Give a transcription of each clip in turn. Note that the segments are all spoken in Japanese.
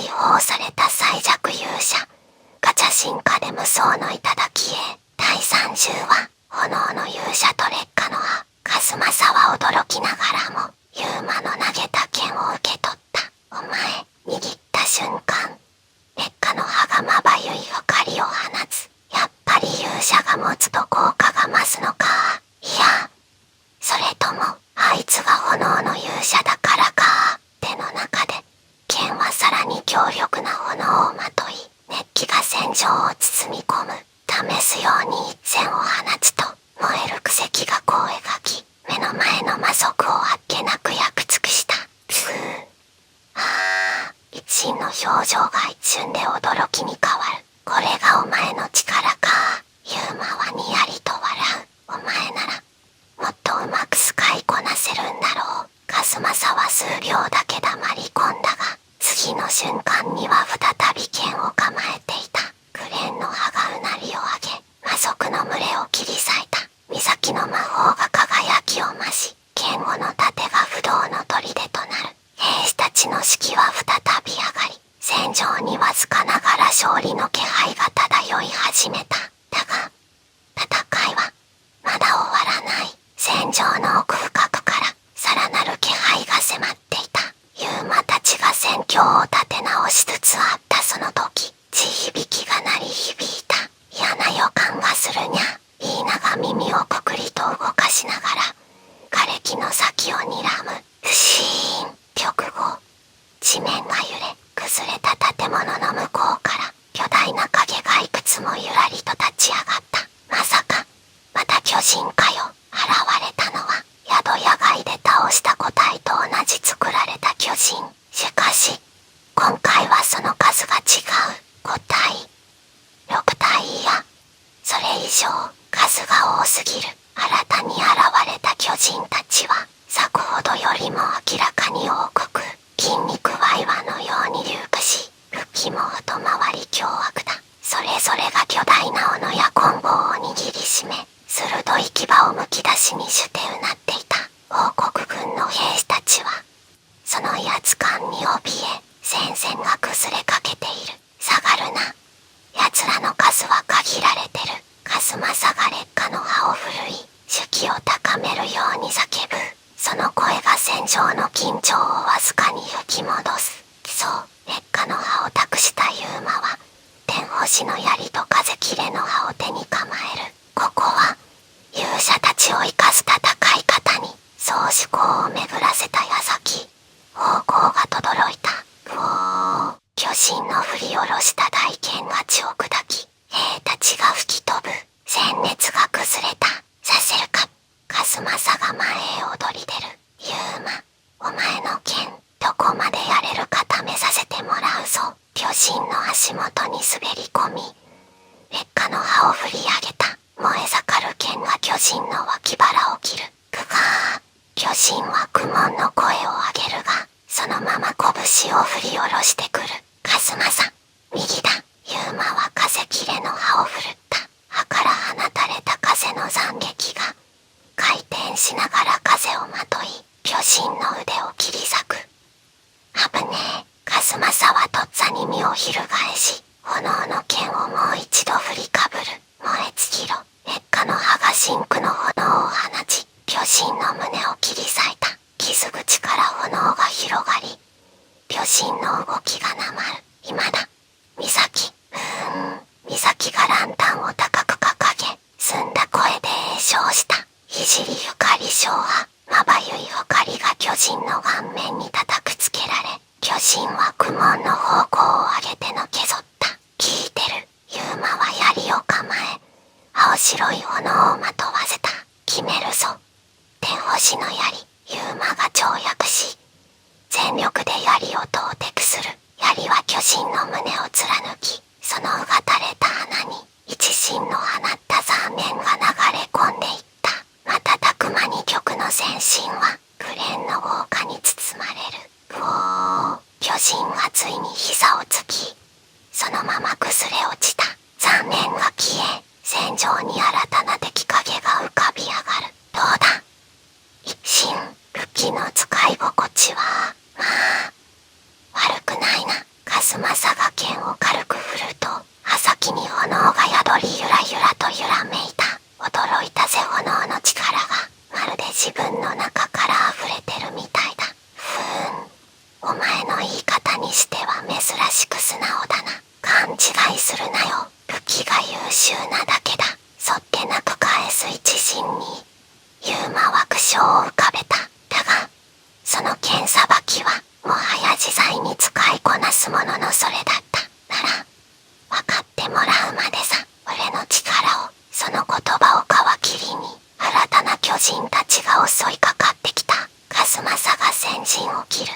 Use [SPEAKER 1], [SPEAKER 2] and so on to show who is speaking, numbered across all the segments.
[SPEAKER 1] 放された最弱勇者ガチャ進化で無双の頂へ。第30話、炎の勇者と劣化の葉。カズマサは驚きながらもユーマの投げた剣を受け取った。お前、握った瞬間、劣化の葉がまばゆい光を放つ。やっぱり勇者が持つと効果が増すのか。いや、それともあいつが炎の勇者だからか。手の中で剣はさらに強力な炎をまとい、熱気が戦場を包み込む。試すように一線を放つと燃える奇跡が声がき、目の前の魔族をあっけなく焼き尽くした。一心の表情が一瞬で驚きに変わる。これがお前の力か。ユーマはにやりと笑う。お前ならもっとうまく使いこなせるんだろう。カズマサは数秒だけ黙り込んだが、次の瞬間には再び剣を構えていた。紅蓮の葉がうなりを上げ、魔族の群れを切り裂いた。岬の魔法が輝きを増し、剣後の盾が不動の砦となる。兵士たちの士気は再び上がり、戦場にわずかながら勝利の気配が漂い始めた。だが、戦いはまだ終わらない。戦場の奥深くからさらなる気配が迫っていた。ユーマたちが戦況を立て直しつつあったその時、地響きが鳴り響いた。嫌な予感がするにゃ。言いなが耳をくくりと動かしながら瓦礫の先を睨む。不シーン。直後、地面が揺れ、崩れた建物の向こうから巨大な影がいくつもゆらりと立ち上がった。まさかまた巨人かよ。現れたのは宿野外で倒した個体と同じ作られた巨人。しかし今回はその数が違う。5体、6体、いやそれ以上数が多すぎる。新たに現れた巨人たちは昨ほどよりも明らかに多く、筋肉ワイワのように隆起し、武器も一回り凶悪だ。それぞれが巨大な斧や棍棒を握りしめ、鋭い牙をむき出しにしてうなっていた。王国軍の兵士たちはその威圧感に怯え、戦線が崩れかけている。下がるな。奴らの数は限られてる。カズマサが劣化の葉を振るい、士気を高めるように叫ぶ。その声が戦場の緊張をわずかに吹き戻す。そう、劣化の葉を託したユーマは天星の槍と風切れの葉を手に構える。ここは勇者たちを生かす戦い方にそう思考を巡らせた矢先、咆哮が轟いた。うおー。巨人の振り下ろした大剣が血を砕き、兵たちが吹き飛ぶ。戦熱が崩れた。させるか。カズマサが前へ躍り出る。ユーマ、お前の剣どこまでやれるか試させてもらうぞ。巨人の足元に滑り込み、劣化の葉を振り上げた。燃え盛る剣が巨人の脇腹を切る。グガー。巨人は苦悶の声を上げるが、そのまま拳を振り下ろしてくる。カズマサ、右だ。ユーマは風切れの葉を振るった。葉から放たれた風の斬撃が回転しながら風をまとい、巨人の腕を切り裂く。危ねえ。カズマサはとっさに身を翻し、炎の剣をもう一度振りかぶる。燃え尽きろ。劣化の葉が真紅の炎を放ち、巨人の胸を切り裂いた。傷口から炎が広がり、巨人の動きがなまる。今だ。岬。岬がランタンを高く掲げ、澄んだ声で詠唱した。聖ゆかり唱は、まばゆい光が巨人の顔面に叩くつけられ、巨人は苦悶の方向を上げてのけぞった。聞いてる。ユーマは槍を構え、青白い炎をまとわせた。決めるぞ。天星の槍。ユーマが跳躍し、全力で槍を投擲する。槍は巨人の胸を貫き、そのうがたれた穴に一心の放ったザーメンが流れ込んでいった。瞬く間に玉の全身は紅蓮の豪華に包まれる。うおー。巨人はついに膝をつき、そのまま崩れ落ちた。残念が消え、戦場に新たな敵影が浮かび上がる。どうだ。一心、武器の使い心地はまあ悪くないな。カズスマサが剣を軽く振ると、刃先に炎が宿りゆらゆらと揺らめいた。驚いたぜ炎の力が、まるで自分の中から溢れてるみたいだ。お前の言い方にしては珍しく素直だな。勘違いするなよ。武器が優秀なだけだ。そっけなく返す一心に、ユーマは苦笑を浮かべた。だが、その剣さばきは、もはや自在に使いこなすもののそれだった。なら、分かってもらうまでさ。俺の力を、その言葉を皮切りに、新たな巨人たちが襲いかかってきた。カスマサが先陣を切る。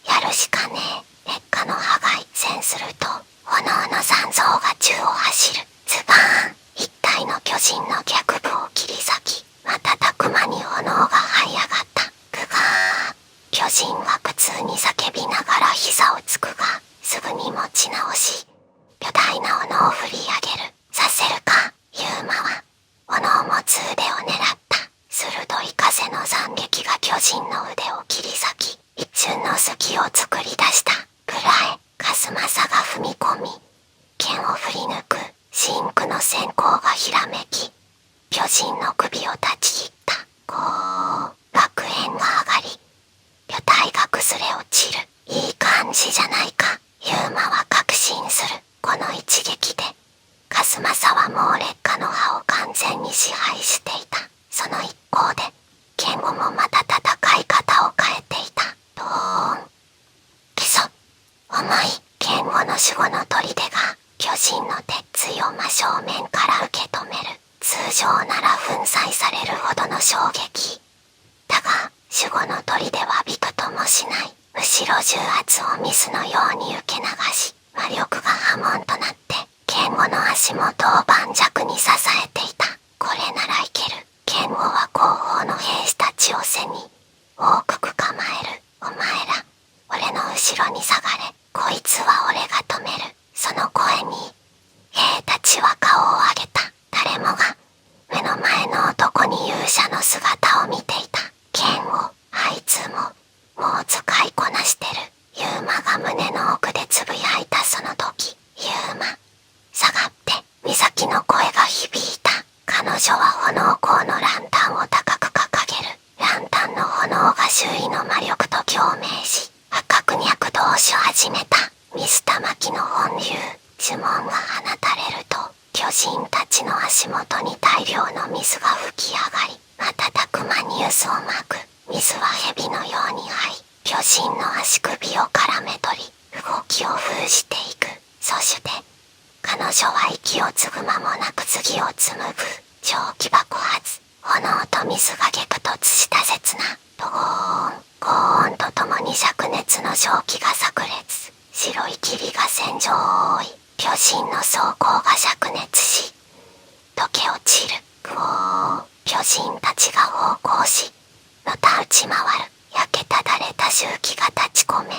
[SPEAKER 1] やるしかねえ。劣化の刃が一戦すると、炎の残像が宙を走る。ズバーン。一体の巨人の逆部を切り裂き、瞬く間に炎が這い上がった。グガー。巨人は苦痛に叫びながら膝をつくが、すぐに持ち直し、巨大な斧を振り上げる。させるか、ユーマは。斧を持つ腕を狙った。鋭い風の斬撃が巨人の腕を切り裂き、一瞬の隙を作り出した。くらえ、カスマサが踏み込み、剣を振り抜く。真空の閃光がひらめき、巨人の首を断ち切った。爆炎が上がり、巨体が崩れ落ちる。いい感じじゃないか。ユーマは確信する。この一撃で、カスマサはもう劣化の刃を完全に支配していた。その一方で、剣吾もまた戦い方を変えていた。ドーン。くそ。重い。剣吾の守護の砦が、巨人の鉄槌を真正面から受け止める。通常なら粉砕されるほどの衝撃。だが、守護の砦はびくともしない。むしろ重圧を水のように受け流し、魔力が波紋となって、剣吾の足元を盤石に支えていた。これならいける。剣吾は後方の兵士たちを背に、大きく構える。お前ら、俺の後ろに下がれ。こいつは俺が止める。その声に、兵たちは顔を上げた。誰もが、目の前の男に勇者の姿を見ていた。剣を、あいつも、もう使いこなしてる。ユーマが胸の奥でつぶやいたその時、ユーマ、下がって、美咲の声が響いた。彼女は炎光のランタンを高く掲げる。ランタンの炎が周囲の魔力と共鳴し、赤く躍動し始めた。水たまきの本流、呪文が放たれると、巨人たちの足元に大量の水が吹き上がり、瞬く間に渦を巻く。水は蛇のように這い、巨人の足首を絡め取り、動きを封じていく。そして、彼女は息を継ぐ間もなく次を紡ぐ。蒸気爆発。炎と水が激突した刹那。ドゴーン。高温とともに灼熱の蒸気が炸裂。白い霧が戦場を覆い、巨人の装甲が灼熱し、溶け落ちる。グオー。巨人たちが咆哮し、のたうち回る。焼けただれた重機が立ち込め、